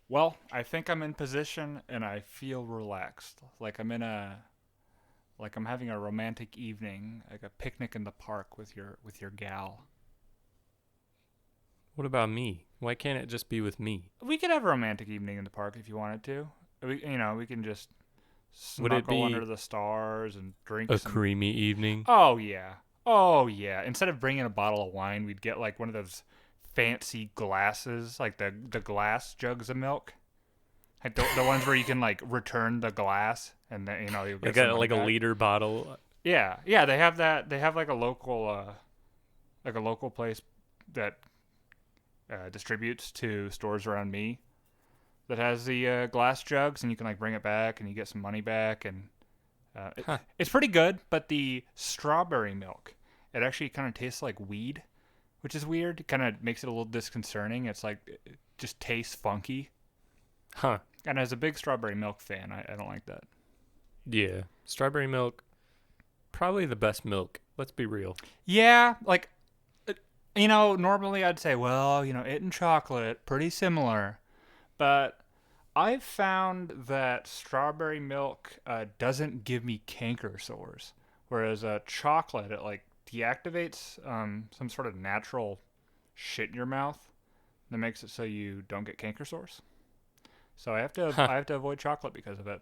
Well, I think I'm in position and I feel relaxed. Like I'm having a romantic evening, like a picnic in the park with your gal. What about me? Why can't it just be with me? We could have a romantic evening in the park if you wanted to. We can just Would it snuggle under be the stars and drink a some. creamy evening? Oh yeah, oh yeah. Instead of bringing a bottle of wine, we'd get like one of those fancy glasses, like the glass jugs of milk, like the ones where you can like return the glass and then you'll get Like some a money like a back. liter bottle? Yeah, yeah. They have that. They have like a local place that distributes to stores around me that has the glass jugs, and you can like bring it back, and you get some money back, and Huh. it's pretty good. But the strawberry milk, it actually kind of tastes like weed, which is weird. It kind of makes it a little disconcerting. It's like it just tastes funky. Huh. And as a big strawberry milk fan, I don't like that. Yeah. Strawberry milk, probably the best milk. Let's be real. Yeah, like normally I'd say, well, it and chocolate pretty similar, but I've found that strawberry milk doesn't give me canker sores, whereas chocolate it like deactivates some sort of natural shit in your mouth that makes it so you don't get canker sores. So Huh. I have to avoid chocolate because of it.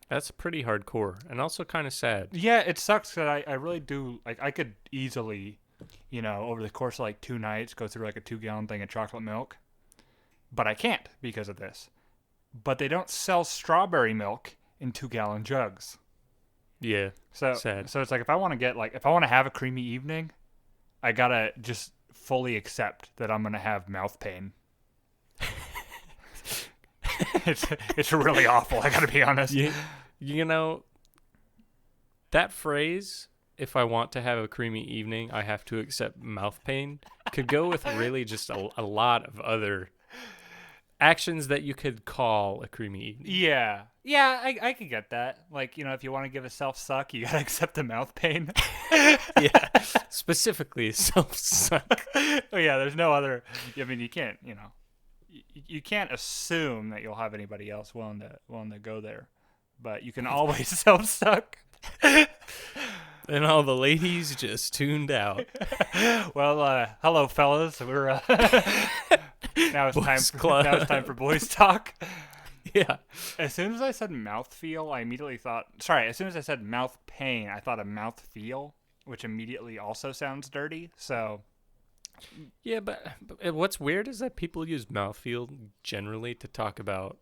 That's pretty hardcore and also kind of sad. Yeah, it sucks that I really do like I could easily, over the course of like 2 nights go through like a 2 gallon thing of chocolate milk, but I can't because of this. But they don't sell strawberry milk in 2 gallon jugs. Yeah. So Sad. so it's like if I want to have a creamy evening, I gotta just fully accept that I'm gonna have mouth pain. it's it's really awful. I gotta be honest. You, you know, that phrase, if I want to have a creamy evening, I have to accept mouth pain, could go with really just a lot of other actions that you could call a creamy evening. Yeah, yeah, I could get that. Like if you want to give a self suck, you gotta accept the mouth pain. Yeah. Specifically, self suck. Oh yeah, there's no other. I mean, you can't. You can't assume that you'll have anybody else willing to go there, but you can always self suck. And all the ladies just tuned out. Well, hello, fellas. We're now it's Boys Club. now it's time for boys talk. Yeah. As soon as I said mouthfeel, I immediately thought. Sorry, as soon as I said mouth pain, I thought of mouth feel, which immediately also sounds dirty. So Yeah, but what's weird is that people use mouthfeel generally to talk about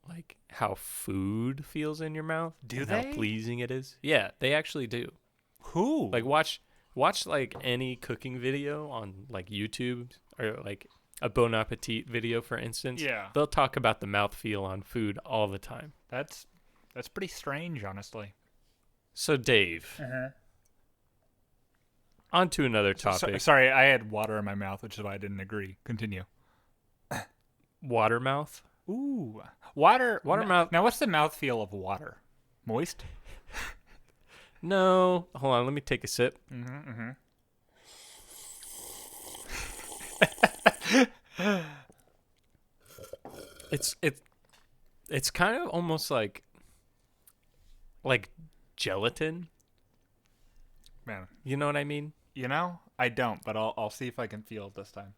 like how food feels in your mouth do and how they? pleasing it is. Yeah, they actually do. Who? Like watch like any cooking video on like YouTube or like a Bon Appetit video, for instance. Yeah. They'll talk about the mouthfeel on food all the time. That's pretty strange, honestly. So Dave, Uh-huh. on to another topic. Sorry, I had water in my mouth, which is why I didn't agree. Continue. Water mouth. Ooh, water. Water mouth. Now, what's the mouthfeel of water? Moist. No, hold on. Let me take a sip. Mm-hmm. It's kind of almost like gelatin. Man, You know what I mean? I don't, but I'll see if I can feel it this time.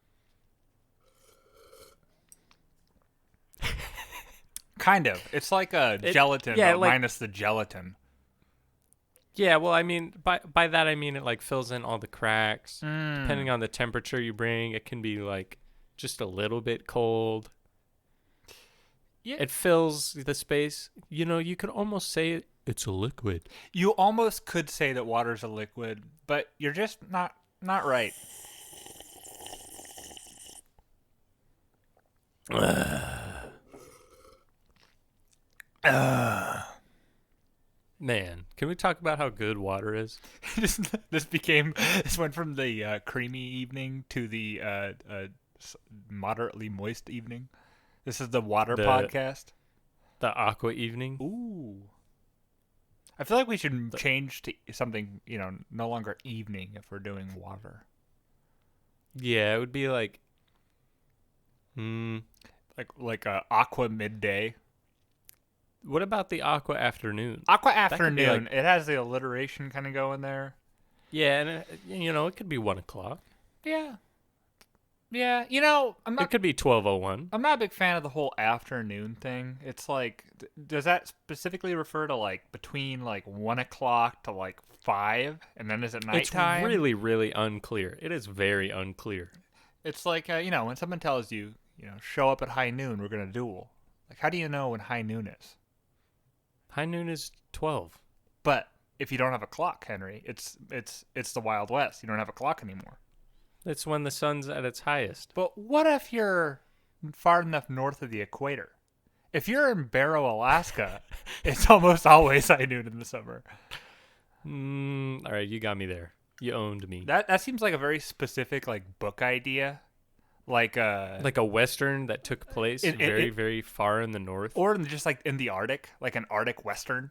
Kind of. It's like a gelatin, yeah, but like- minus the gelatin. Yeah, well, I mean, by that I mean it like fills in all the cracks. Mm. Depending on the temperature you bring, it can be like just a little bit cold. Yeah. It fills the space. You could almost say it's a liquid. You almost could say that water's a liquid, but you're just not right. Man, can we talk about how good water is? This went from the creamy evening to the moderately moist evening. This is the water The- podcast. The aqua evening. Ooh. I feel like we should change to something, no longer evening if we're doing water. Yeah, it would be like like a aqua midday. What about the Aqua Afternoon? Aqua That could be like, afternoon. It has the alliteration kind of going there. yeah, and it could be 1 o'clock. Yeah. Yeah, you know, It could be 12:01. I'm not a big fan of the whole afternoon thing. It's like, does that specifically refer to like between like 1 o'clock to like 5, and then is it It's nighttime? really, really unclear. It is very unclear. It's like when someone tells you, show up at high noon, we're gonna duel. Like, how do you know when high noon is? High noon is 12. But if you don't have a clock, Henry, it's the Wild West. You don't have a clock anymore. It's when the sun's at its highest. But what if you're far enough north of the equator? If you're in Barrow, Alaska, it's almost always high noon in the summer. All right, you got me there. You owned me. That seems like a very specific like book idea, like Like a western that took place very far in the north. or just like in the Arctic, like an Arctic western.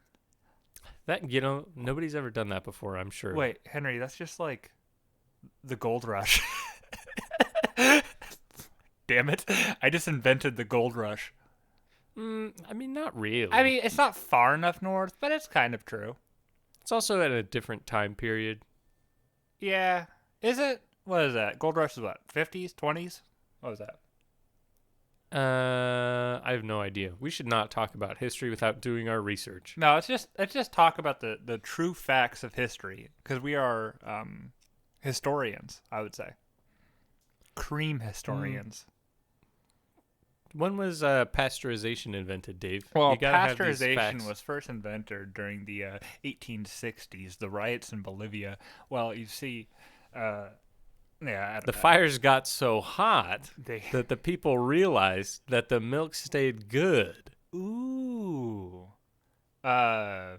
That nobody's ever done that before, I'm sure. Wait, Henry, that's just like the gold rush. Damn it! I just invented the gold rush. I mean, not really. I mean, it's not far enough north, but it's kind of true. It's also at a different time period. Yeah. Is it? What is that? Gold rush is what? 50s, 20s? What was that? I have no idea. We should not talk about history without doing our research. No, let's just talk about the true facts of history, because we are historians, I would say. Cream historians. When was pasteurization invented, Dave? Well, You gotta have these pasteurization facts. was first invented during the 1860s, the riots in Bolivia. Well, you see, The fires got so hot they that the people realized that the milk stayed good. ooh, So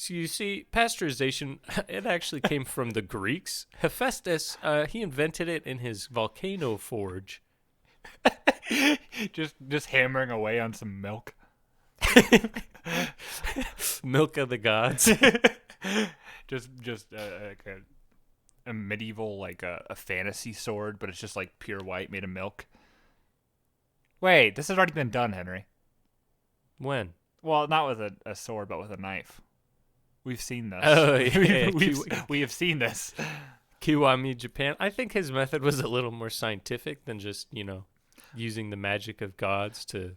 you see, pasteurization, it actually came from the Greeks. Hephaestus, he invented it in his volcano forge. just hammering away on some milk. Milk of the gods. just like a medieval like a fantasy sword, but it's just like pure white made of milk. Wait, this has already been done, Henry. When? Well, not with a sword, but with a knife. We've seen this. Oh, yeah. we have seen this. Kiwami, Japan. I think his method was a little more scientific than just, using the magic of gods to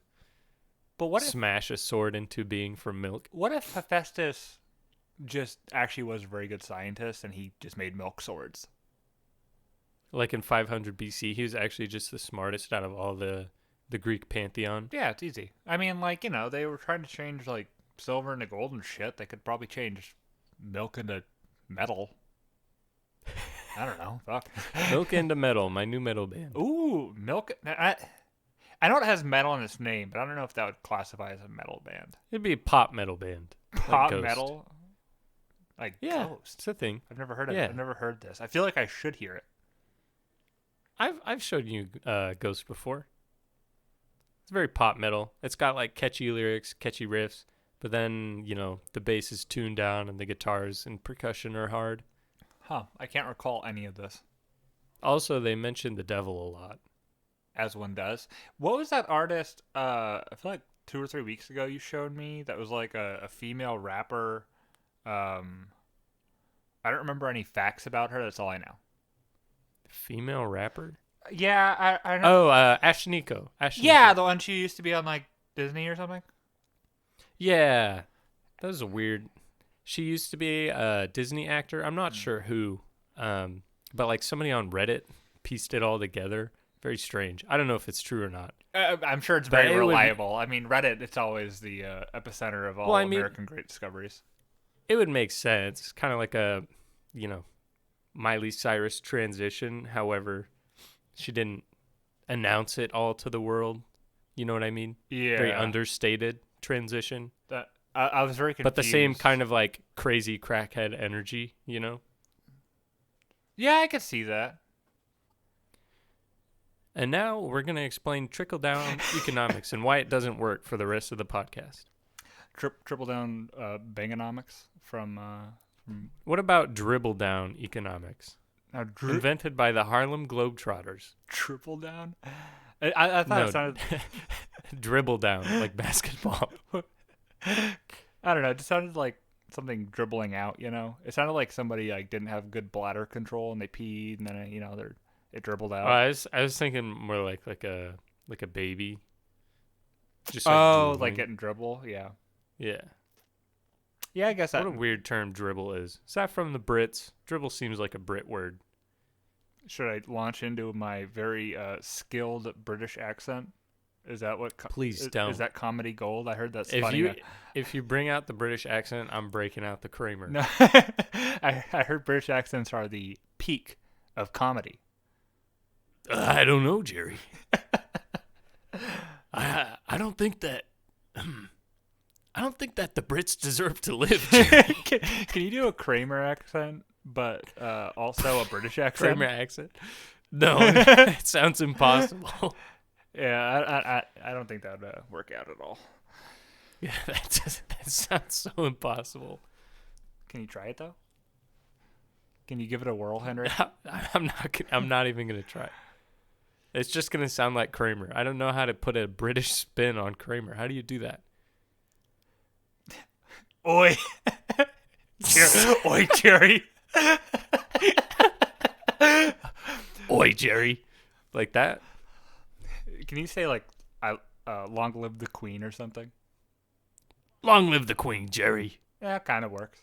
But what if smash a sword into being from milk. Hephaestus just actually was a very good scientist and he just made milk swords? Like in 500 BC, he was actually just the smartest out of all the Greek pantheon. Yeah, it's easy. I mean, like, they were trying to change like silver into gold and shit. They could probably change milk into metal. I don't know. Fuck. Milk into Metal, my new metal band. Ooh, milk. I know it has metal in its name, but I don't know if that would classify as a metal band. It'd be a pop metal band. Pop Ghost. metal? Like Yeah, Ghost. it's a thing. I've never heard of Yeah. it. I've never heard this. I feel like I should hear it. I've showed you Ghost before. It's very pop metal. It's got like catchy lyrics, catchy riffs, but then, the bass is tuned down and the guitars and percussion are hard. Huh. I can't recall any of this. Also, they mention the devil a lot. As one does. What was that artist? I feel like 2 or 3 weeks ago you showed me that was like a female rapper. I don't remember any facts about her. That's all I know. Female rapper? Yeah, I know. Oh, Ashniko. Yeah, the one she used to be on like Disney or something. Yeah. That was a weird. She used to be a Disney actor. I'm not sure who. But like somebody on Reddit pieced it all together. Very strange. I don't know if it's true or not. I'm sure it's But very it would be- reliable. I mean, Reddit, it's always the epicenter of all Well, I mean- American great discoveries. It would make sense. Kind of like a, Miley Cyrus transition. However, she didn't announce it all to the world. You know what I mean? Yeah. Very understated transition. That, I was very confused. But the same kind of like crazy crackhead energy, Yeah, I could see that. And now we're going to explain trickle-down economics and why it doesn't work for the rest of the podcast. Triple down Bangonomics from What about dribble-down economics? now Invented by the Harlem Globetrotters. triple down. I thought it No, sounded. dribble down like basketball. I don't know. It just sounded like something dribbling out. It sounded like somebody like didn't have good bladder control and they peed and then it dribbled Oh, out. I was thinking more like a baby, just like Oh, like drooling. getting dribble. Yeah. Yeah. Yeah, I guess What that. a weird term dribble is. Is that from the Brits? Dribble seems like a Brit word. Should I launch into my very skilled British accent? Is that what? Please Is don't. that comedy gold? I heard that's If funny. you if you bring out the British accent, I'm breaking out the Kramer. No, I heard British accents are the peak of comedy. I don't know, Jerry. I don't think that I don't think that the Brits deserve to live, Jerry. Can you do a Kramer accent, but also a British accent? Kramer accent. No, it sounds impossible. Yeah, I don't think that would work out at all. Yeah, that sounds so impossible. Can you try it though? Can you give it a whirl, Henry? I'm not even gonna try. It's just gonna sound like Kramer. I don't know how to put a British spin on Kramer. How do you do that? Oi, oi, Jerry. Oi, Jerry. Like that? Can you say like I long live the Queen or something? Long live the Queen, Jerry. Yeah, kind of works.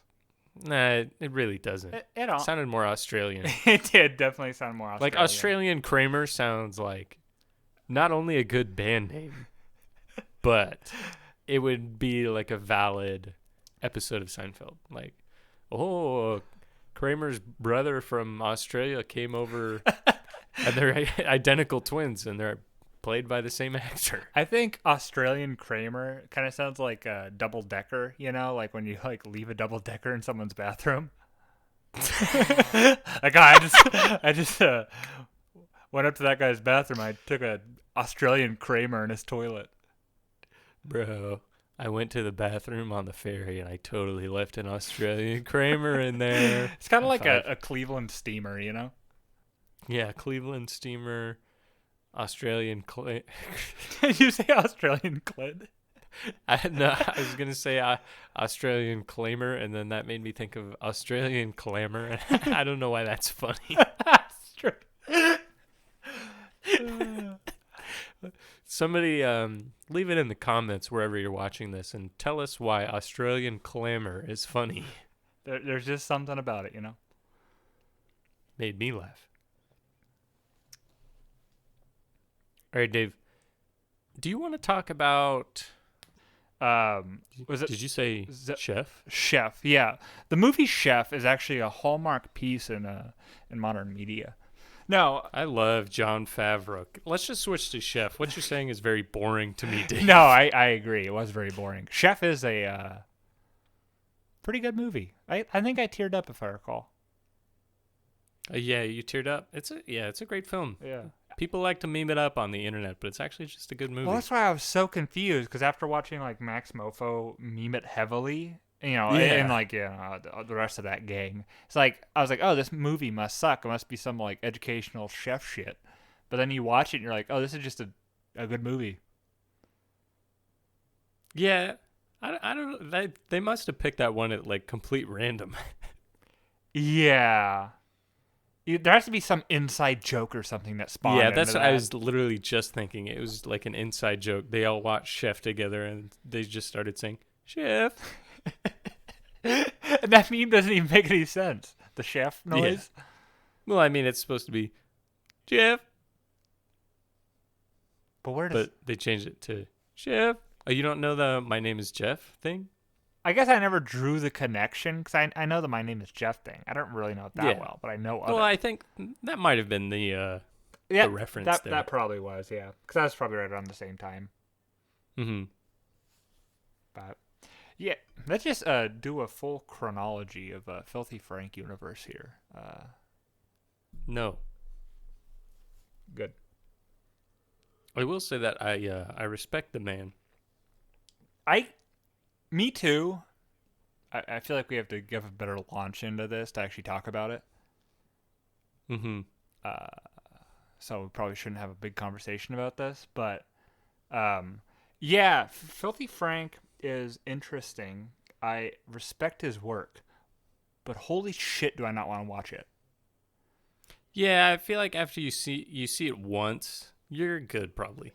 Nah, it really doesn't. It all. Sounded more Australian. It did definitely sound more Australian. Like Australian Kramer sounds like not only a good band name, but it would be like a valid episode of Seinfeld. Like, oh, Kramer's brother from Australia came over, and they're identical twins, and they're played by the same actor. I think Australian Kramer kind of sounds like a double decker. Like when you like leave a double decker in someone's bathroom. Like I just went up to that guy's bathroom. I took a Australian Kramer in his toilet. Bro, I went to the bathroom on the ferry and I totally left an Australian Kramer in there. It's kind of like a Cleveland steamer, Yeah, Cleveland steamer, Australian Did you say Australian Clit? I was gonna say Australian claimer, and then that made me think of Australian clamor. I don't know why that's funny. That's true. Somebody leave it in the comments wherever you're watching this, and tell us why Australian clamor is funny. There's just something about it, Made me laugh. All right, Dave. Do you want to talk about? Was it? Did you say Chef? Chef, yeah. The movie Chef is actually a hallmark piece in modern media. No, I love Jon Favreau. Let's just switch to Chef. What you're saying is very boring to me, Dave. no, I agree. It was very boring. Chef is a pretty good movie. I think I teared up if I recall. Yeah, you teared up. It's a great film. Yeah. People like to meme it up on the internet, but it's actually just a good movie. Well, that's why I was so confused because after watching like Max Mofo meme it heavily, Yeah. and like the rest of that gang, it's like I was like, oh, this movie must suck. It must be some like educational chef shit. But then you watch it and you're like, oh, this is just a good movie. Yeah, I don't know. They must have picked that one at like complete random. Yeah. There has to be some inside joke or something that spawned. Yeah, that's into what I that. was literally just thinking. It was like an inside joke. They all watched Chef together, and they just started saying Chef. And that meme doesn't even make any sense. The chef noise. Yeah. Well, I mean, it's supposed to be Chef, But where does? but they changed it to Chef. Oh, you don't know the "My name is Jeff" thing? I guess I never drew the connection because I know the My Name is Jeff thing. I don't really know it that well, but I know of Well, it. I think that might have been the reference that, there. That probably was, yeah. Because that was probably right around the same time. Mm-hmm. But yeah, let's just do a full chronology of Filthy Frank universe here. No, Good. I will say that I respect the man. Me too. I feel like we have to give a better launch into this to actually talk about it. Mm-hmm. so we probably shouldn't have a big conversation about this. But yeah, Filthy Frank is interesting. I respect his work, but holy shit, do I not want to watch it? Yeah, I feel like after you see it once, you're good probably.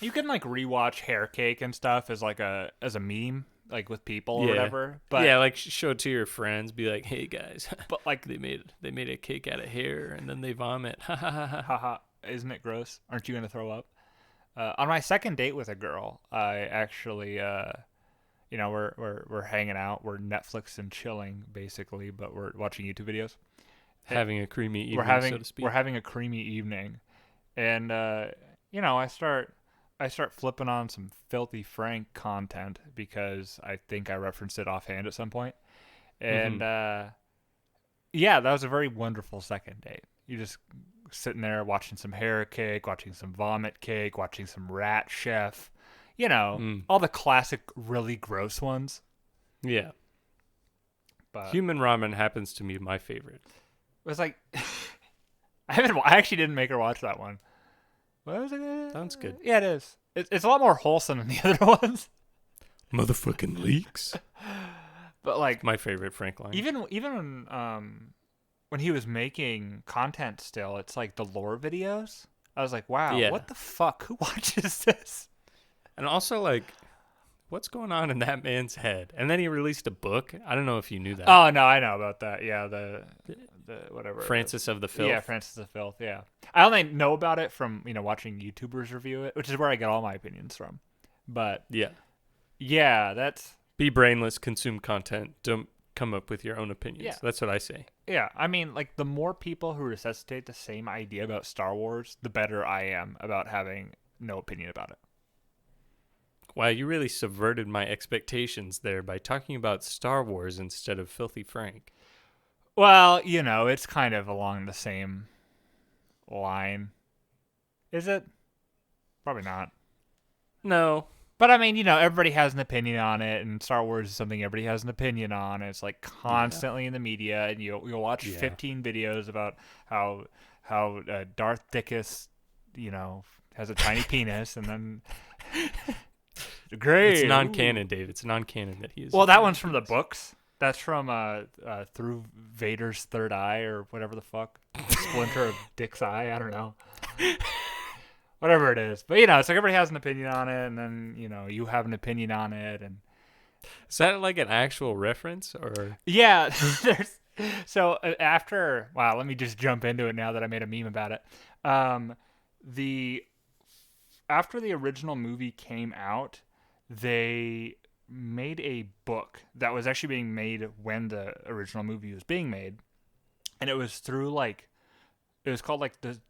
You can like rewatch Hair Cake and stuff as like a meme, like with people or Yeah. whatever. Yeah, like show it to your friends, be like, "Hey guys, But like, they made a cake out of hair and then they vomit." Ha ha ha ha. haha, isn't it gross? Aren't you gonna throw up? On my second date with a girl, I actually, we're hanging out, we're Netflix and chilling basically, but we're watching YouTube videos. Having a creamy We're evening, so having to speak. we're having a creamy evening, and I start flipping on some Filthy Frank content because I think I referenced it offhand at some point, and Mhm. yeah, that was a very wonderful second date. You just sitting there watching some hair cake, watching some vomit cake, watching some rat chef, Mm. all the classic really gross ones. Yeah. But Human ramen happens to be my favorite. it was like I actually didn't make her watch that one. What was it? Sounds good. Yeah, it is. It's a lot more wholesome than the other ones. Motherfucking leaks. But like My favorite Frank line. even when he was making content still, it's like the lore videos. I was like, wow, Yeah. what the fuck? Who watches this? And also like what's going on in that man's head? And then he released a book. I don't know if you knew that. Oh no, I know about that. Yeah, the whatever. it is. Francis of the Filth. Yeah, Francis of Filth. Yeah, I only know about it from watching YouTubers review it, which is where I get all my opinions from. But Yeah. yeah, that's Be brainless, consume content, don't come up with your own opinions. Yeah. That's what I say. yeah. I mean, like the more people who resuscitate the same idea about Star Wars, the better I am about having no opinion about it. Wow, you really subverted my expectations there by talking about Star Wars instead of Filthy Frank. Well, it's kind of along the same line. Is it? Probably not. No. But I mean, everybody has an opinion on it, and Star Wars is something everybody has an opinion on. And it's like constantly in the media, and you'll watch Yeah. 15 videos about how Darth Dickus, has a tiny penis, and then great. It's non-canon, ooh. Dave. It's non-canon that he is. Well, that one's from the books. That's from Through Vader's Third Eye or whatever the fuck, Splinter of Dick's Eye. I don't know. Whatever it is, but it's like everybody has an opinion on it, and then you have an opinion on it, and Is that like an actual reference or? yeah, there's so after wow, let me just jump into it now that I made a meme about it. The After the original movie came out, they made a book that was actually being made when the original movie was being made, and it was through like it was called like the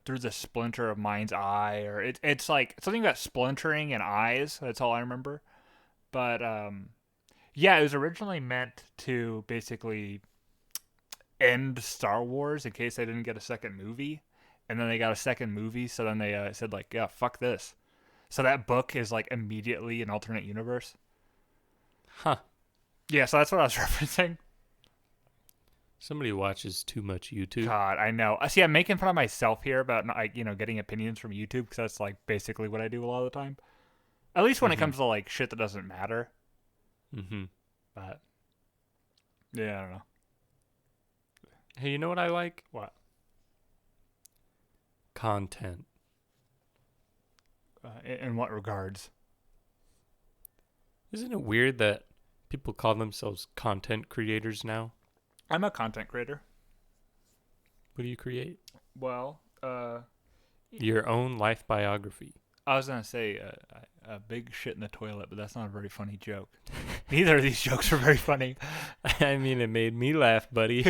Through the Splinter of Mind's Eye, or it's like something about splintering and eyes. That's all I remember. But yeah, it was originally meant to basically end Star Wars in case they didn't get a second movie, and then they got a second movie. So then they said like, yeah, fuck this. So that book is like immediately an alternate universe. Huh. Yeah, so that's what I was referencing. Somebody watches too much YouTube. God, I know. See, I'm making fun of myself here about getting opinions from YouTube because that's like basically what I do a lot of the time. At least when it comes to like shit that doesn't matter. Mm-hmm. But yeah, I don't know. Hey, you know what I like? What? Content. In what regards? Isn't it weird that people call themselves content creators now? I'm a content creator. What do you create? Well, Your own life biography. I was gonna say a big shit in the toilet, but that's not a very funny joke. Neither of these jokes are very funny. I mean, it made me laugh, buddy.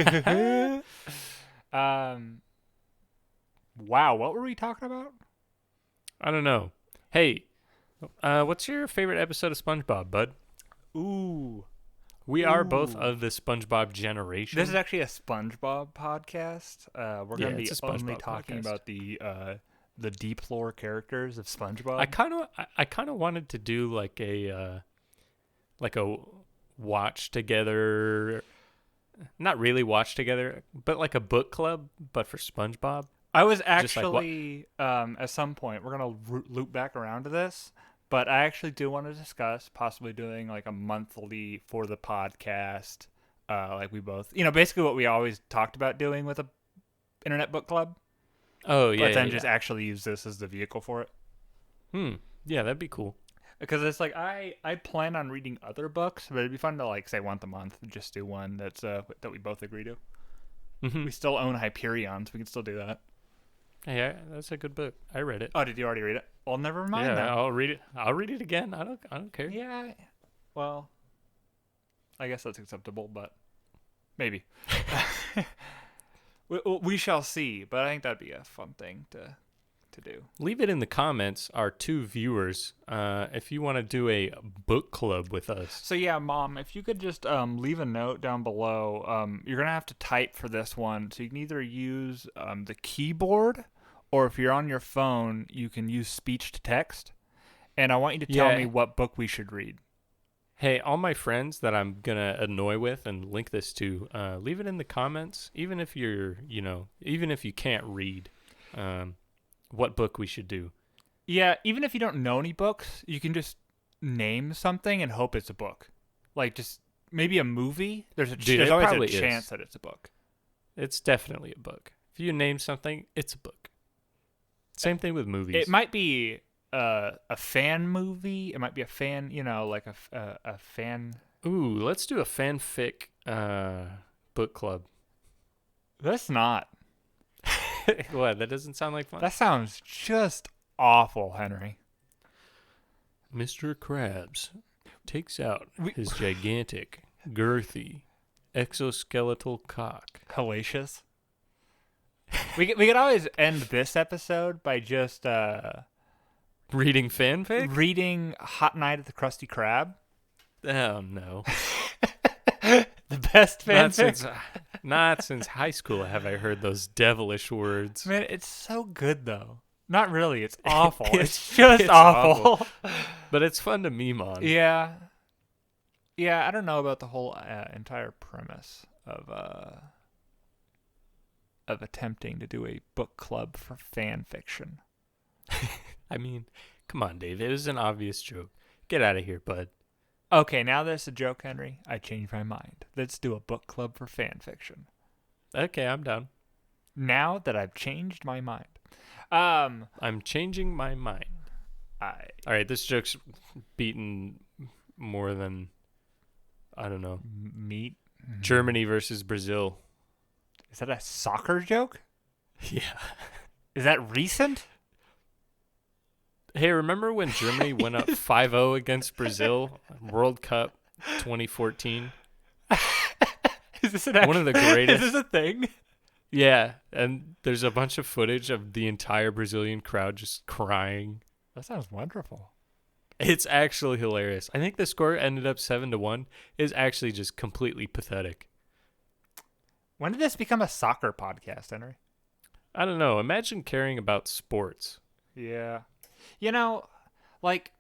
Wow, what were we talking about? I don't know. Hey, what's your favorite episode of SpongeBob, bud? Ooh, We are both Ooh. of the SpongeBob generation. this is actually a SpongeBob podcast. We're Yeah, gonna be it's a only SpongeBob talking podcast. about the deep lore characters of SpongeBob. I kind of wanted to do like a watch together, not really watch together, but like a book club, but for SpongeBob. I was Just like what? actually, at some point, we're going to loop back around to this, but I actually do want to discuss possibly doing like a monthly for the podcast. Like we both, basically what we always talked about doing with a internet book club, Oh yeah, but yeah, then just yeah. actually use this as the vehicle for it. Hmm. Yeah, that'd be cool. Because it's like I plan on reading other books, but it'd be fun to like say once a month just do one that we both agree to. Hmm. We still own Hyperion, so we can still do that. Hey, that's a good book. I read it. Oh, did you already read it? Well, never mind Yeah, then. I'll read it. I'll read it again. I don't care. Yeah. Well, I guess that's acceptable, but maybe. we shall see, but I think that'd be a fun thing to do. Leave it in the comments, our two viewers, if you want to do a book club with us. So yeah, Mom, if you could just leave a note down below. You're gonna have to type for this one, so you can either use the keyboard, or if you're on your phone, you can use speech to text. And I want you to tell me Yeah. what book we should read. Hey, all my friends that I'm gonna annoy with and link this to, leave it in the comments. Even if even if you can't read, what book we should do. Yeah, even if you don't know any books, you can just name something and hope it's a book. Like just maybe a movie. Dude, There's it always a probably chance is. that it's a book. It's definitely a book. If you name something, it's a book. Same thing with movies. It might be a fan movie. It might be a fan, like a fan. Ooh, let's do a fanfic book club. That's not. What? That doesn't sound like fun. That sounds just awful, Henry. Mr. Krabs takes out We- his gigantic, girthy, exoskeletal cock. Hellacious. We could always end this episode by just Reading fanfic? reading Hot Night at the Krusty Krab. Oh no! The best Not fanfic. since, not since high school have I heard those devilish words. Man, it's so good though. Not really. It's awful. It's- it's just it's awful. But it's fun to meme on. Yeah. Yeah, I don't know about the whole entire premise of attempting to do a book club for fan fiction. I mean, come on, Dave. It was an obvious joke. Get out of here, bud. Okay, now that's a joke, Henry. I changed my mind. Let's do a book club for fan fiction. Okay, I'm down. Now that I've changed my mind. I'm changing my mind. I All right, this joke's beaten more than, I don't know, meet. Germany versus Brazil. Is that a soccer joke? Yeah. Is that recent? Hey, remember when Germany went up 5-0 against Brazil, World Cup 2014? Is this One of the greatest. Is this a thing? Yeah, and there's a bunch of footage of the entire Brazilian crowd just crying. That sounds wonderful. It's actually hilarious. I think the score ended up 7-1. It's actually just completely pathetic. When did this become a soccer podcast, Henry? I don't know. Imagine caring about sports. Yeah. Like,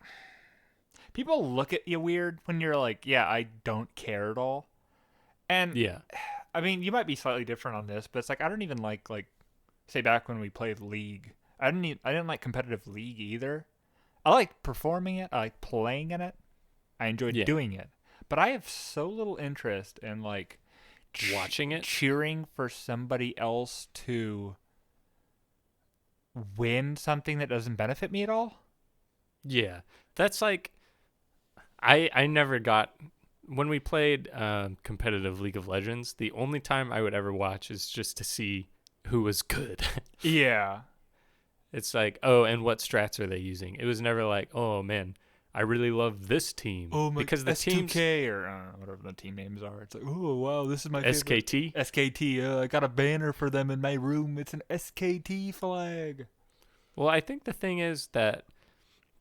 people look at you weird when you're like, yeah, I don't care at all. And, Yeah. I mean, you might be slightly different on this, but it's like, I don't even like, say back when we played League. I didn't like competitive League either. I like performing it. I like playing in it. I enjoyed Yeah. doing it. But I have so little interest in, like, Watching it? cheering for somebody else to win something that doesn't benefit me at all. Yeah. That's like, I never got, when we played competitive League of Legends, the only time I would ever watch is just to see who was good. Yeah. It's like, oh, and what strats are they using? It was never like, oh man, I really love this team. Oh my, because the teams S2K or whatever the team names are. It's like, oh wow, this is my favorite. SKT. SKT. I got a banner for them in my room. It's an SKT flag. Well, I think the thing is that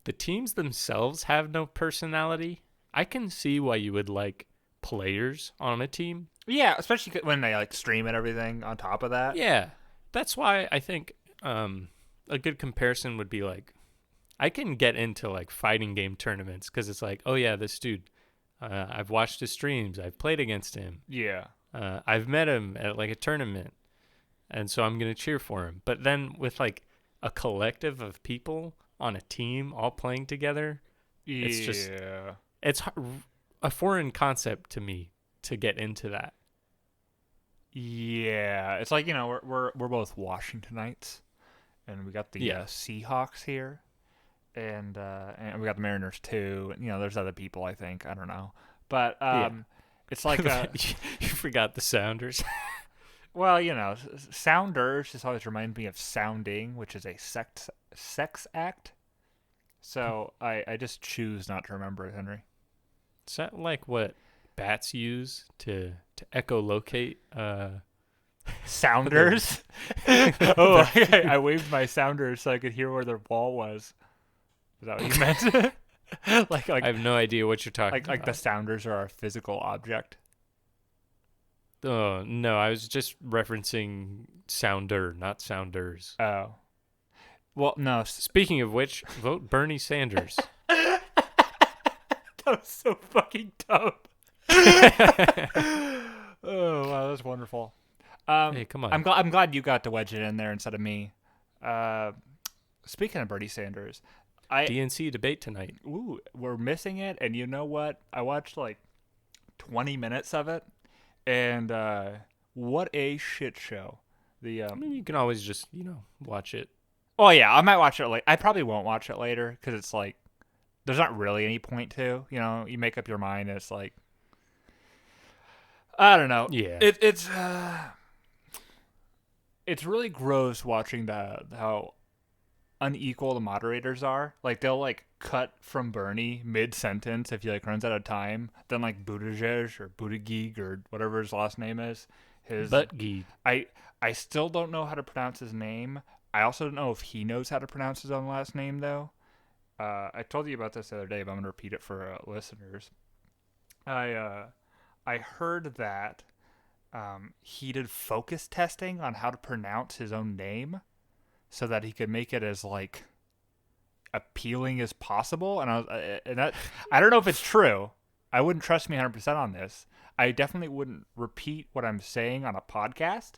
the teams themselves have no personality. I can see why you would like players on a team. Yeah, especially when they like stream and everything on top of that. Yeah. That's why I think a good comparison would be like, I can get into like fighting game tournaments because it's like, oh yeah, this dude, I've watched his streams, I've played against him, Yeah. I've met him at like a tournament, and so I'm gonna cheer for him. But then with like a collective of people on a team all playing together, it's just Yeah. it's a foreign concept to me to get into that. Yeah. It's like, we're both Washingtonites, and we got the Yeah, Seahawks here, and we got the Mariners too. And, there's other people, I think. I don't know. But yeah. it's like You forgot the Sounders. well, Sounders just always reminds me of sounding, which is a sex act. So I just choose not to remember it, Henry. Is that like what bats use to echolocate? Sounders? Oh, I waved my sounders so I could hear where their ball was. Is that what you meant? like I like have no idea what you're talking like the about. sounders are our physical object. Oh no, I was just referencing sounder, not sounders. Oh. Well, no. Speaking of which, vote Bernie Sanders. That was so fucking dumb. Oh, wow, that's wonderful. Hey, come I'm on. glad you got to wedge it in there instead of me. Uh, Speaking of Bernie Sanders, DNC debate tonight. we're missing it, and you know what? I watched like 20 minutes of it, and what a shit show. The I mean, you can always just, watch it. Oh yeah, I might watch it I probably won't watch it later because it's like there's not really any point to. You make up your mind, and it's like I don't know. Yeah. It's really gross watching how unequal the moderators are. Like they'll like cut from Bernie mid sentence if he like runs out of time. Then like Buttigieg or Buttigieg or whatever his last name is. But Gee. I still don't know how to pronounce his name. I also don't know if he knows how to pronounce his own last name though. I told you about this the other day, but I'm gonna repeat it for listeners. I heard that he did focus testing on how to pronounce his own name so that he could make it as like appealing as possible. I don't know if it's true. I wouldn't trust me 100% on this. I definitely wouldn't repeat what I'm saying on a podcast,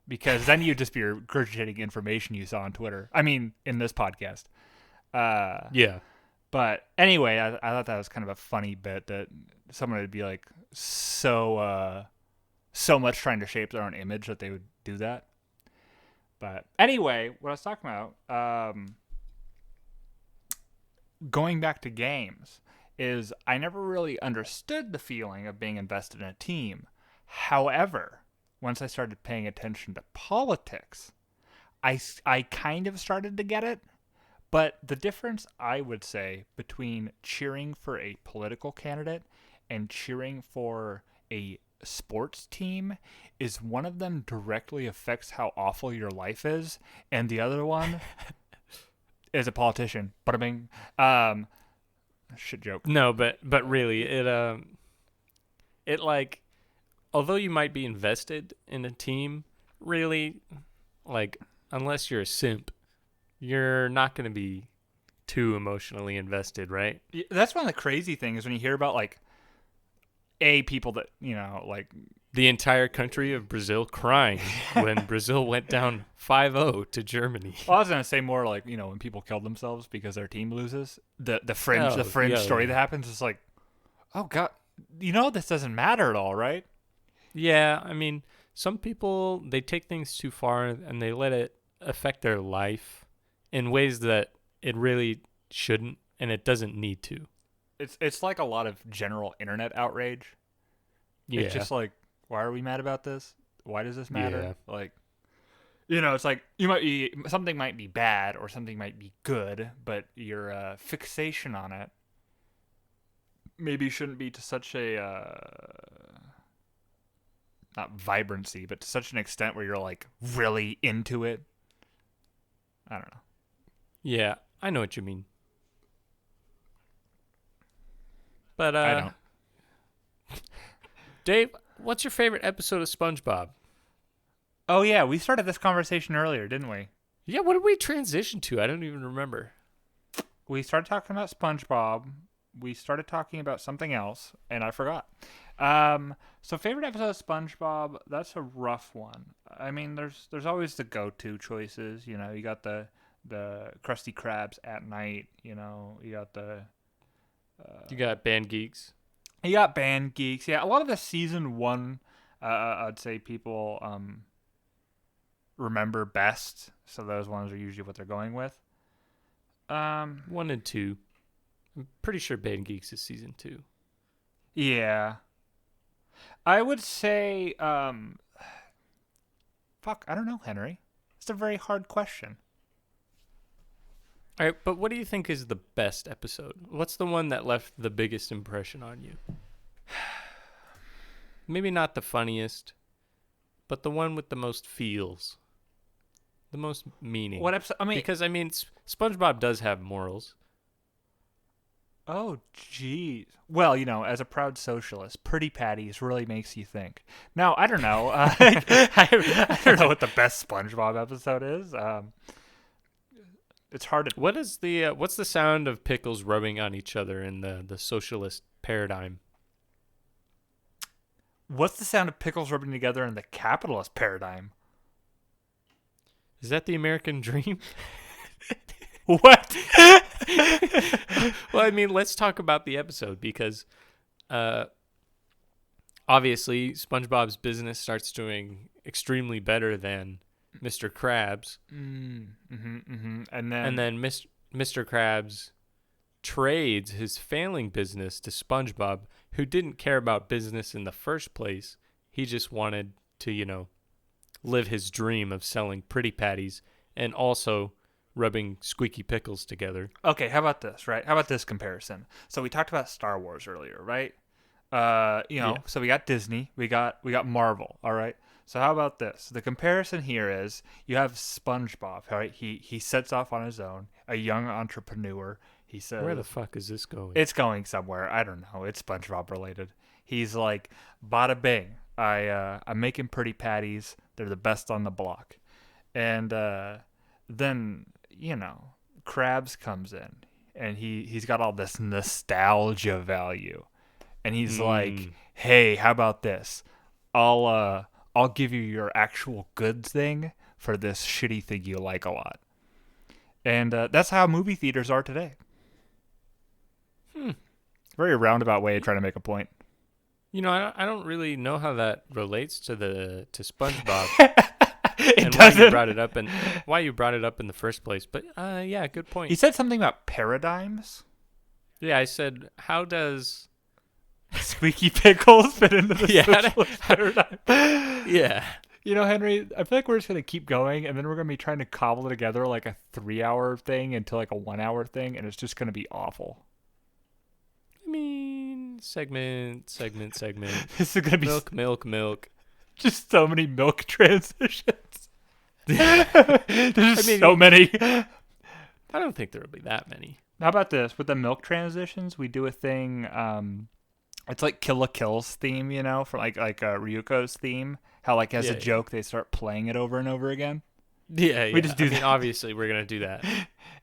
because then you'd just be regurgitating information you saw on Twitter. I mean, in this podcast. Yeah. But anyway, I thought that was kind of a funny bit that someone would be like so much trying to shape their own image that they would do that. But anyway, what I was talking about, going back to games, is I never really understood the feeling of being invested in a team. However, once I started paying attention to politics, I kind of started to get it. But the difference, I would say, between cheering for a political candidate and cheering for a sports team is one of them directly affects how awful your life is, and the other one is a politician. Bada bing. Shit joke. No, but really, it like, although you might be invested in a team, really, like, unless you're a simp, you're not going to be too emotionally invested, right? That's one of the crazy things when you hear about like people that like The entire country of Brazil crying when Brazil went down 5-0 to Germany. Well, I was gonna say more like when people kill themselves because their team loses. The fringe story yeah. that happens is like, oh god, this doesn't matter at all, right? Yeah, I mean, some people, they take things too far and they let it affect their life in ways that it really shouldn't, and it doesn't need to. It's like a lot of general internet outrage. Yeah. It's just like, why are we mad about this? Why does this matter? Yeah. Like, it's like something might be bad or something might be good, but your fixation on it maybe shouldn't be to such a not vibrancy, but to such an extent where you're like really into it. I don't know. Yeah, I know what you mean. But I don't. Dave, what's your favorite episode of SpongeBob? Oh yeah, we started this conversation earlier, didn't we? Yeah, what did we transition to? I don't even remember. We started talking about SpongeBob. We started talking about something else, and I forgot. So favorite episode of SpongeBob? That's a rough one. I mean, there's always the go-to choices. You know, you got the Krusty Krabs at night. You know, you got the You got Band Geeks. you got Band Geeks. Yeah, a lot of the season one, I'd say people remember best. So those ones are usually what they're going with. 1 and 2. I'm pretty sure Band Geeks is season 2. Yeah, I would say fuck. I don't know, Henry. It's a very hard question. All right, but what do you think is the best episode? What's the one that left the biggest impression on you? Maybe not the funniest, but the one with the most feels, the most meaning. What episode? I mean, Because, I mean, SpongeBob does have morals. oh, jeez. Well, you know, as a proud socialist, Pretty Patties really makes you think. Now, I don't know. I don't know what the best SpongeBob episode is. It's hard to. What is the what's the sound of pickles rubbing on each other in the socialist paradigm? What's the sound of pickles rubbing together in the capitalist paradigm? Is that the American dream? What? Well, I mean, let's talk about the episode because obviously SpongeBob's business starts doing extremely better than Mr. Krabs. And And then Mr. Krabs trades his failing business to SpongeBob, who didn't care about business in the first place. He just wanted to, live his dream of selling Pretty Patties and also rubbing squeaky pickles together. okay, how about this, right? How about this comparison? So we talked about Star Wars earlier, right? Yeah. So we got Disney, we got Marvel, all right? So how about this? The comparison here is you have SpongeBob, all right? He sets off on his own, a young entrepreneur. He says, Where the fuck is this going? it's going somewhere. I don't know. It's SpongeBob related. He's like, bada bing. I'm making Pretty Patties. They're the best on the block. And then, Krabs comes in and he's got all this nostalgia value. And he's like, "Hey, how about this? I'll give you your actual good thing for this shitty thing you like a lot." And that's how movie theaters are today. Very roundabout way of trying to make a point. I don't really know how that relates to SpongeBob It and doesn't. why you brought it up in the first place. But yeah, good point. He said something about paradigms. Yeah, I said, how does Squeaky pickles fit into the Yeah. socialist paradigm. yeah. Henry, I feel like we're just going to keep going, and then we're going to be trying to cobble it together like a 3-hour thing into like a 1-hour thing, and it's just going to be awful. I mean, segment. This is going to be Milk. just so many milk transitions. There's so many. I don't think there will be that many. How about this? With the milk transitions, we do a thing. It's like Kill la Kill's theme, for like Ryuko's theme. How like as a joke they start playing it over and over again. Yeah, We just do I mean, that. obviously, we're gonna do that.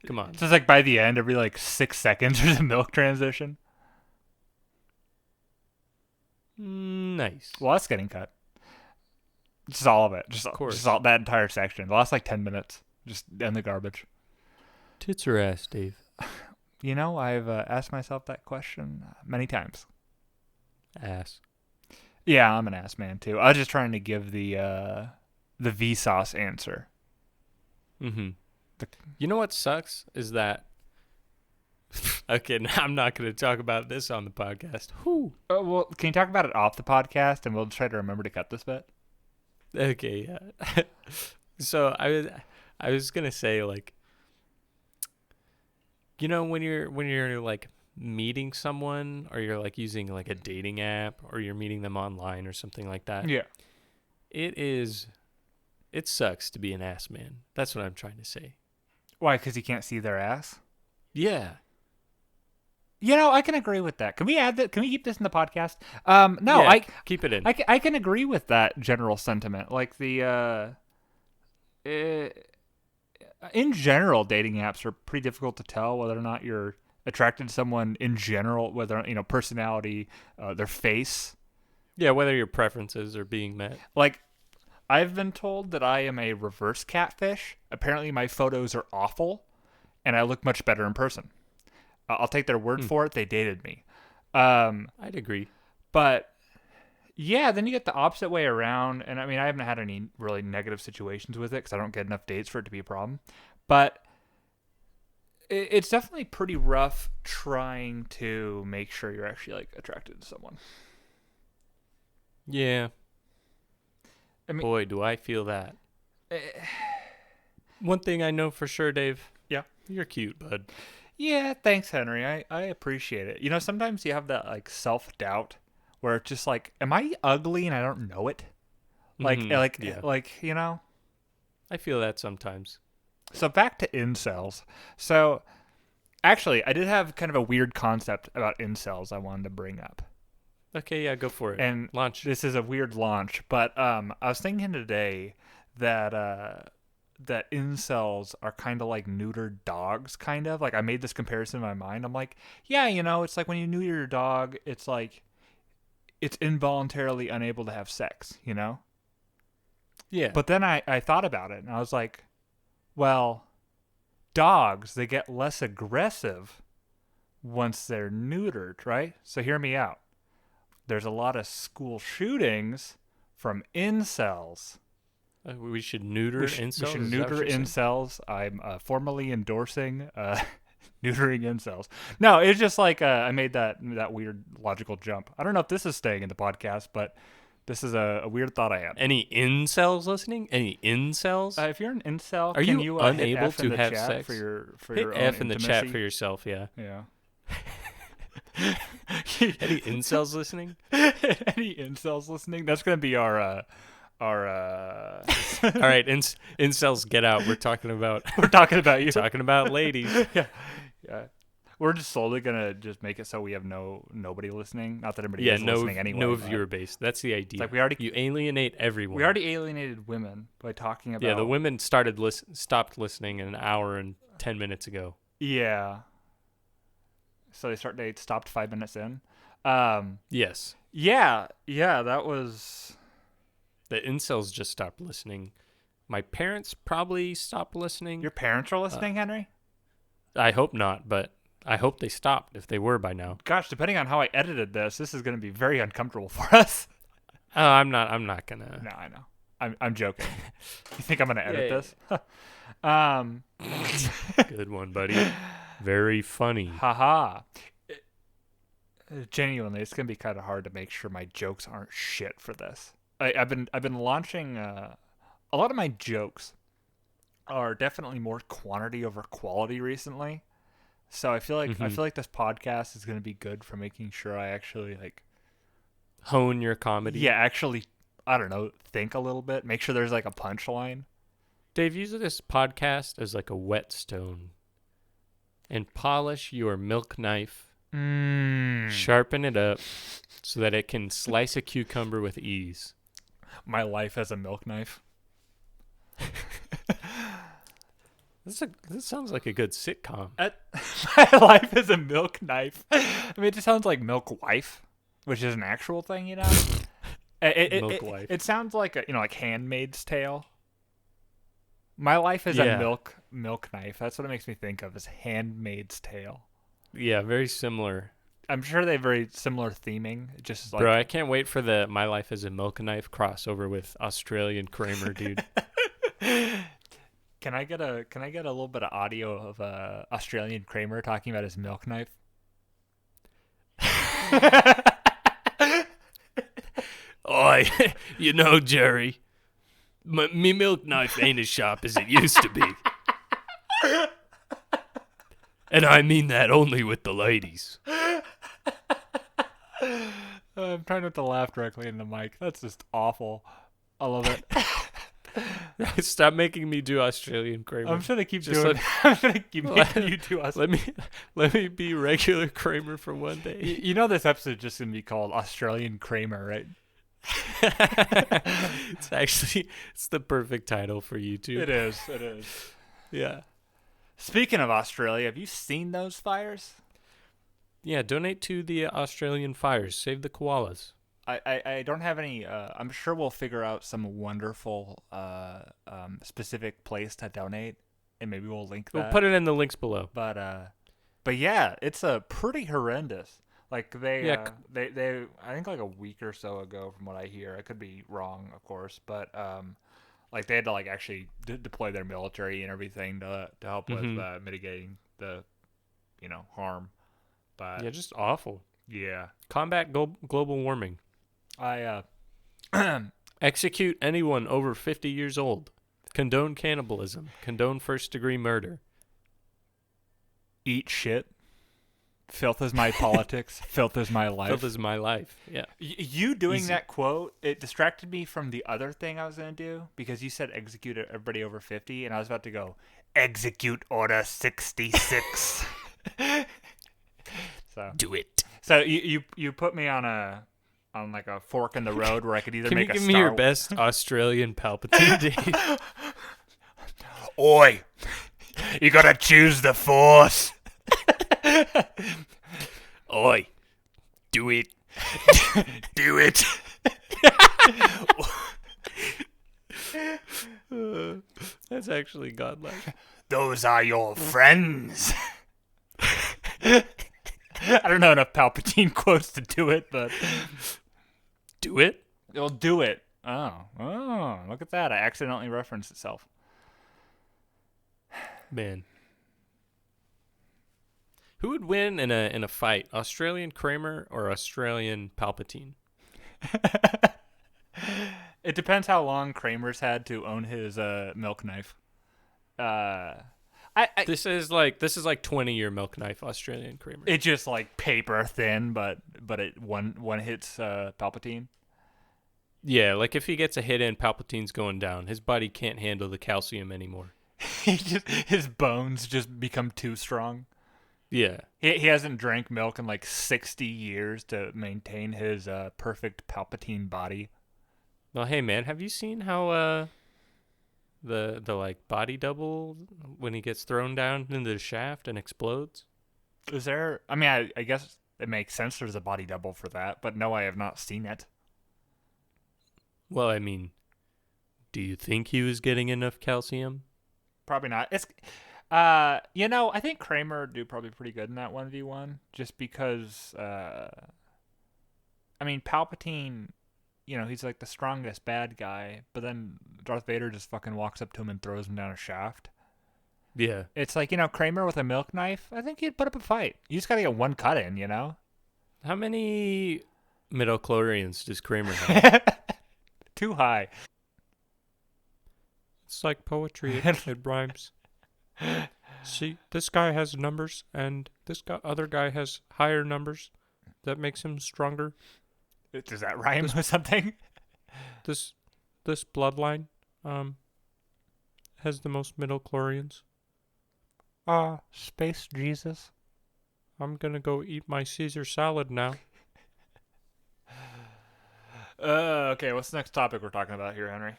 Come on. So it's like by the end, every like 6 seconds, there's a milk transition. Nice. Well, that's getting cut. Just all of it. Just all that entire section. The last like 10 minutes. Just in the garbage. Tits or ass, Dave? I've asked myself that question many times. Ass. Yeah, I'm an ass man too. I was just trying to give the Vsauce answer. Mm-hmm. You know what sucks is that. Okay, now I'm not going to talk about this on the podcast. Whew. Well, can you talk about it off the podcast, and we'll try to remember to cut this bit? Okay, yeah. So I was gonna say, like, when you're like meeting someone, or you're like using like a dating app, or you're meeting them online or something like that. Yeah. It sucks to be an ass man. That's what I'm trying to say. Why? Because you can't see their ass? Yeah. I can agree with that. Can we add that? Can we keep this in the podcast? No, Yeah, keep it in. I can agree with that general sentiment. Like in general, dating apps are pretty difficult to tell whether or not you're attracted to someone in general, whether personality, their face. Yeah, whether your preferences are being met. Like, I've been told that I am a reverse catfish. Apparently, my photos are awful, and I look much better in person. I'll take their word Hmm. for it. They dated me. Um, I'd agree. but yeah, then you get the opposite way around. And I mean, I haven't had any really negative situations with it because I don't get enough dates for it to be a problem. But it's definitely pretty rough trying to make sure you're actually like attracted to someone. Yeah. I mean, Boy, do I feel that. eh, One thing I know for sure, Dave. Yeah. You're cute, bud. yeah, thanks, Henry. I appreciate it. You know, sometimes you have that like self doubt where it's just like, am I ugly and I don't know it? Like, Mhm. Yeah. you know. I feel that sometimes. So back to incels. So actually, I did have kind of a weird concept about incels I wanted to bring up. Okay, yeah, go for it. And Launch. this is a weird launch, but I was thinking today that that incels are kind of like neutered dogs, kind of. Like I made this comparison in my mind. I'm like, yeah, you know, it's like when you neuter your dog, it's like it's involuntarily unable to have sex, you know? Yeah. But then I thought about it and I was like, well, dogs, they get less aggressive once they're neutered, right? So hear me out. There's a lot of school shootings from incels. We should neuter We incels. should Is that what neuter you're saying? incels. I'm formally endorsing neutering incels. No, it's just like I made that weird logical jump. I don't know if this is staying in the podcast, but this is a weird thought I had. Any incels listening? Any incels? If you're an incel, Are can you you hit unable F in to the have chat sex? for your Hit own F in the chat intimacy? for yourself, yeah. Yeah. Any incels listening? Any incels listening? That's gonna be our All right, incels, get out. We're talking about We're talking about you. talking about ladies. Yeah. Yeah. We're just slowly gonna just make it so we have nobody listening. Not that anybody Yeah, is no, listening anyway. no but viewer base. That's the idea. It's like we already you alienate everyone. alienated women by talking about. Yeah, the women stopped listening an hour and 10 minutes ago. Yeah. So they stopped 5 minutes in. Yes, Yeah, that was. the incels just stopped listening. My parents probably stopped listening. Your parents are listening, Henry? I hope not, but I hope they stopped if they were by now. Gosh, depending on how I edited this is going to be very uncomfortable for us. Oh, I'm not gonna. No, I know. I'm joking. You think I'm gonna edit Yeah. this? Good one, buddy. Very funny. Haha. Genuinely, it's gonna be kind of hard to make sure my jokes aren't shit for this. I've been launching a lot of my jokes are definitely more quantity over quality recently. So I feel like this podcast is gonna be good for making sure I actually like Hone your comedy. yeah actually I don't know think a little bit, make sure there's like a punchline. Dave, use this podcast as like a whetstone and polish your milk knife. Sharpen it up so that it can slice a cucumber with ease. My life as a milk knife. This sounds like a good sitcom. My life is a milk knife. I mean, it just sounds like milk wife, which is an actual thing, you know. Milk wife. It sounds like a like Handmaid's Tale. My life is Yeah. a milk knife. That's what it makes me think of as Handmaid's Tale. Yeah, very similar. I'm sure they have very similar theming. Just like Bro, I can't wait for the My Life as a Milk Knife crossover with Australian Kramer, dude. Can I get a little bit of audio of Australian Kramer talking about his milk knife? Oi, you know, Jerry, me milk knife ain't as sharp as it used to be. And I mean that only with the ladies. I'm trying not to laugh directly in the mic. That's just awful. I love it. Stop making me do Australian Kramer. I'm just gonna keep Just doing. I'm gonna keep making you do us. let me be regular Kramer for one day. You know this episode is just gonna be called Australian Kramer, right? It's the perfect title for YouTube. It is. It is. Yeah. Speaking of Australia, have you seen those fires? Yeah, donate to the Australian fires. Save the koalas. I don't have any. I'm sure we'll figure out some wonderful specific place to donate, and maybe we'll link We'll that. put it in the links below. But yeah, it's a pretty horrendous. Like Yeah, they I think like a week or so ago, from what I hear, I could be wrong, of course, but like they had to like actually deploy their military and everything to help with mm-hmm. mitigating the harm. But Yeah, just awful. yeah, Combat global warming. I Execute anyone over 50 years old. Condone cannibalism. Condone first-degree murder. eat shit. Filth is my politics. Filth is my life. Filth is my life. Yeah. You doing Easy. that quote, it distracted me from the other thing I was going to do, because you said execute everybody over 50, and I was about to go, execute order 66. Do it. So you put me on like a fork in the road where I could either Can make you a give me your best Australian Palpatine, Dave? Oi, you gotta choose the force. Oi, do it. Do it. That's actually godlike. Those are your friends. I don't know enough Palpatine quotes to do it, but Do it? it'll do it. Oh, look at that. I accidentally referenced itself. Man. Who would win in a fight? Australian Kramer or Australian Palpatine? It depends how long Kramer's had to own his milk knife. This is like 20-year milk knife Australian Kramer. It's just like paper thin, but it one hits Palpatine. Yeah, like if he gets a hit in, Palpatine's going down. His body can't handle the calcium anymore. His bones just become too strong. Yeah. He hasn't drank milk in like 60 years to maintain his perfect Palpatine body. Well, hey man, have you seen how the like body double when he gets thrown down into the shaft and explodes? Is there? I mean, I guess it makes sense. There's a body double for that, but no, I have not seen it. Well, I mean, do you think he was getting enough calcium? Probably not. It's, I think Kramer would do probably pretty good in that 1v1, just because, I mean, Palpatine, he's like the strongest bad guy, but then Darth Vader just fucking walks up to him and throws him down a shaft. Yeah. It's like, Kramer with a milk knife, I think he'd put up a fight. You just gotta get one cut in, How many midichlorians does Kramer have? Too high. It's like poetry. It rhymes. See, this guy has numbers, and this other guy has higher numbers. That makes him stronger. Does that rhyme with something? This bloodline has the most midichlorians. Space Jesus. I'm gonna go eat my Caesar salad now. Okay, what's the next topic we're talking about here, Henry?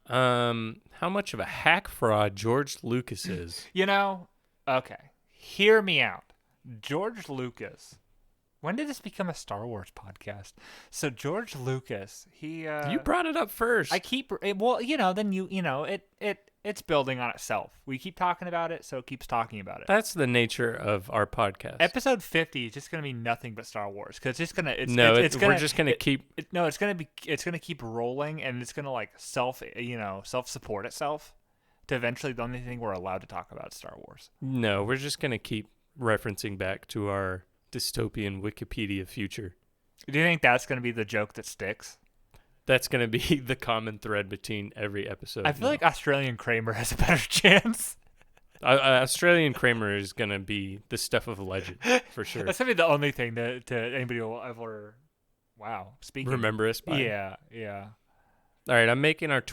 How much of a hack fraud George Lucas is? Okay, hear me out. George Lucas. When did this become a Star Wars podcast? So George Lucas, he You brought it up first. I keep then it's building on itself. We keep talking about it, so it keeps talking about it. That's the nature of our podcast. Episode 50 is just gonna be nothing but Star Wars, because it's just gonna. We're just gonna keep. It's gonna keep rolling, and it's gonna like self support itself. To eventually, the only thing we're allowed to talk about is Star Wars. No, we're just gonna keep referencing back to our dystopian Wikipedia future. Do you think that's gonna be the joke that sticks? That's going to be the common thread between every episode. I feel like Australian Kramer has a better chance. Australian Kramer is going to be the stuff of legend, for sure. That's going to be the only thing that anybody will ever, remember us by. Yeah. All right, I'm making our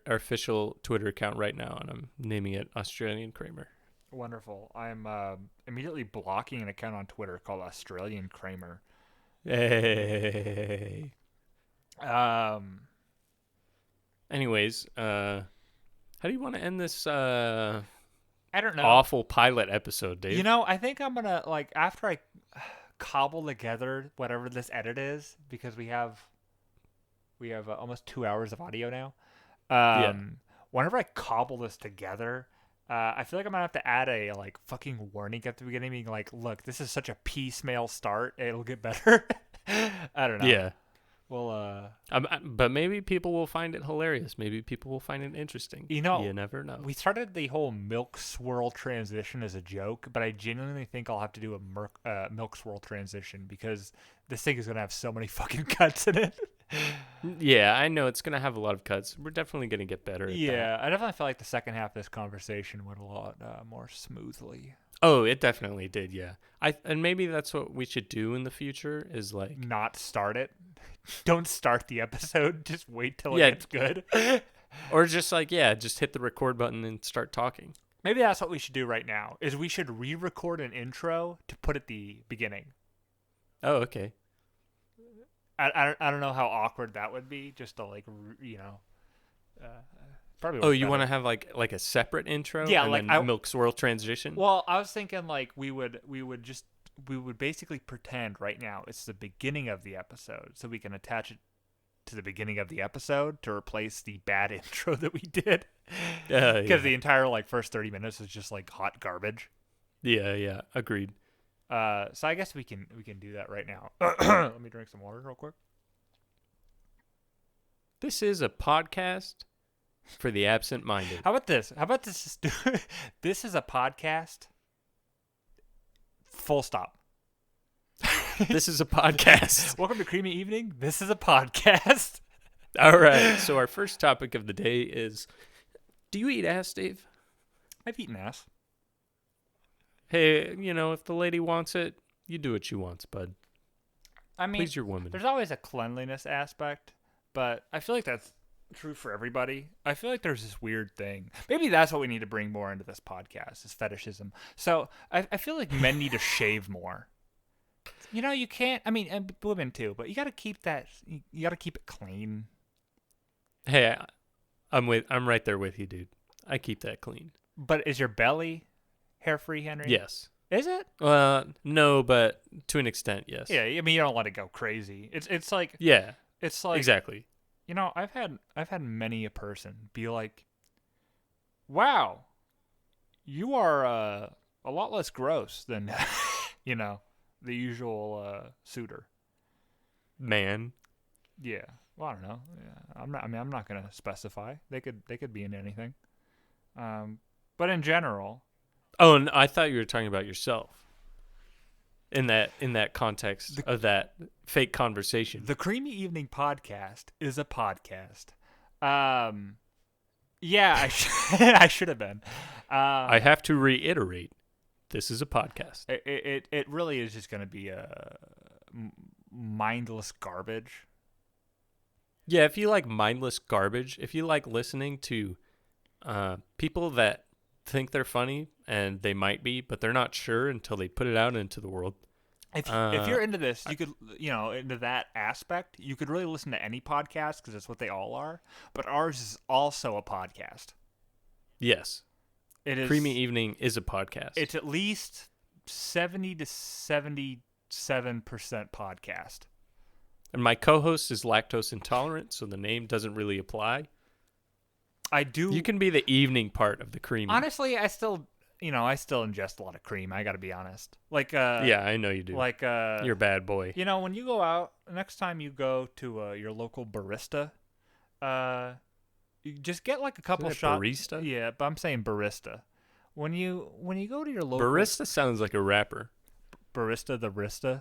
official Twitter account right now, and I'm naming it Australian Kramer. Wonderful. I'm immediately blocking an account on Twitter called Australian Kramer. Hey. Anyways, how do you want to end this I don't know. awful pilot episode, Dave? I think I'm gonna after I cobble together whatever this edit is, because we have almost 2 hours of audio now. Yeah. Whenever I cobble this together, I feel like I'm gonna have to add a like fucking warning at the beginning, being like, "Look, this is such a piecemeal start. It'll get better." I don't know. Yeah. Well, But maybe people will find it hilarious. Maybe people will find it interesting. you know, You never know. we started the whole milk swirl transition as a joke, but I genuinely think I'll have to do a milk swirl transition because this thing is gonna have so many fucking cuts in it. Yeah, I know it's gonna have a lot of cuts. We're definitely gonna get better at that. Yeah, I definitely feel like the second half of this conversation went a lot more smoothly. Oh, it definitely did. Yeah. And maybe that's what we should do in the future is like. Not start it. Don't start the episode. Just wait till it Yeah. gets good. Or just like, yeah, just hit the record button and start talking. Maybe that's what we should do right now. Is we should re-record an intro to put at the beginning. Oh, okay. I don't know how awkward that would be. Just to like probably. Oh, work you better. want to have like a separate intro? Yeah, and like then milk swirl transition. Well, I was thinking like we would basically pretend right now it's the beginning of the episode, so we can attach it to the beginning of the episode to replace the bad intro that we did. Because Yeah. the entire like first 30 minutes is just like hot garbage. Yeah. Agreed. So I guess we can do that right now. Let me drink some water real quick. This is a podcast for the absent-minded. How about this? This is a podcast. Full stop. This is a podcast. Welcome to Creamy Evening. This is a podcast. All right. So our first topic of the day is, do you eat ass, Dave? I've eaten ass. Hey, if the lady wants it, you do what she wants, bud. I mean, Please your woman. there's always a cleanliness aspect, but I feel like that's true for everybody. I feel like there's this weird thing. Maybe that's what we need to bring more into this podcast is fetishism. So I feel like men need to shave more. You can't. I mean, and women too, but you got to keep that. You got to keep it clean. Hey, I'm right there with you, dude. I keep that clean. But is your belly hair-free, Henry? Yes. Is it? No, but to an extent, yes. Yeah. I mean, you don't let it go crazy. It's like. Yeah. It's like Exactly. I've had many a person be like, "Wow, you are a lot less gross than the usual suitor." Man. Yeah. Well, I don't know. Yeah. I'm not gonna specify. They could be in anything. But in general. Oh, and I thought you were talking about yourself. In that context of that fake conversation. The Creamy Evening Podcast is a podcast. Yeah, I should have been. I have to reiterate, this is a podcast. It really is just going to be a mindless garbage. Yeah, if you like mindless garbage, if you like listening to people that think they're funny, and they might be, but they're not sure until they put it out into the world. If you're into this, you could, into that aspect, you could really listen to any podcast because that's what they all are. But ours is also a podcast. Yes. It is. Creamy Evening is a podcast. It's at least 70 to 77% podcast. And my co-host is lactose intolerant, so the name doesn't really apply. I do. You can be the evening part of the creamy. Honestly, I still ingest a lot of cream. I got to be honest. Like, yeah, I know you do. Like, you're a bad boy. When you go out, next time you go to your local barista, you just get like a couple shots. Barista? Yeah, but I'm saying barista. When you go to your local Barista sounds like a rapper. Barista the Barista.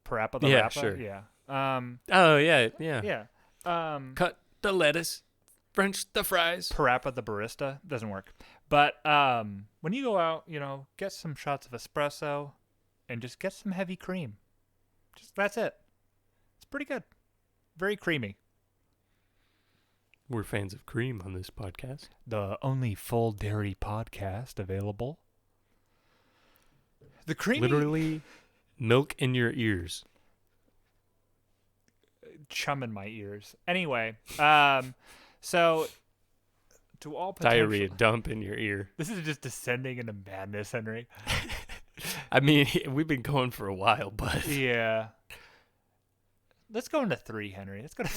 Parappa the Yeah, Rappa. sure. Yeah. Oh yeah. Yeah. Cut the lettuce, French the fries. Parappa the Barista doesn't work. But when you go out, get some shots of espresso and just get some heavy cream. That's it. It's pretty good. Very creamy. We're fans of cream on this podcast. The only full dairy podcast available. The creamy. Literally, milk in your ears. Chum in my ears. Anyway, so to all potential... Diarrhea dump in your ear. This is just descending into madness, Henry. I mean, we've been going for a while, but Yeah. Let's go into 3, Henry. Let's go to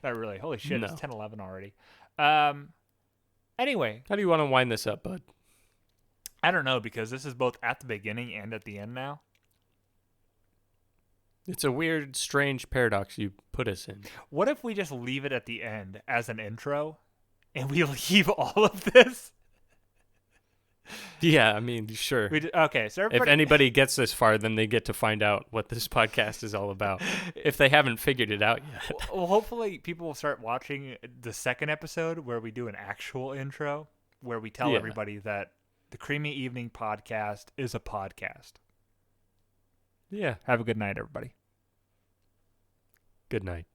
Not really. Holy shit, it's no. 10:11 already. Um anyway, How do you want to wind this up, bud? I don't know because this is both at the beginning and at the end now. It's a weird, strange paradox you put us in. What if we just leave it at the end as an intro and we leave all of this? Yeah, I mean, sure. Okay, so If everybody anybody gets this far, then they get to find out what this podcast is all about. If they haven't figured it out yet. Well, hopefully people will start watching the second episode where we do an actual intro where we tell Yeah. everybody that the Creamy Evening Podcast is a podcast. Yeah. Have a good night, everybody. Good night.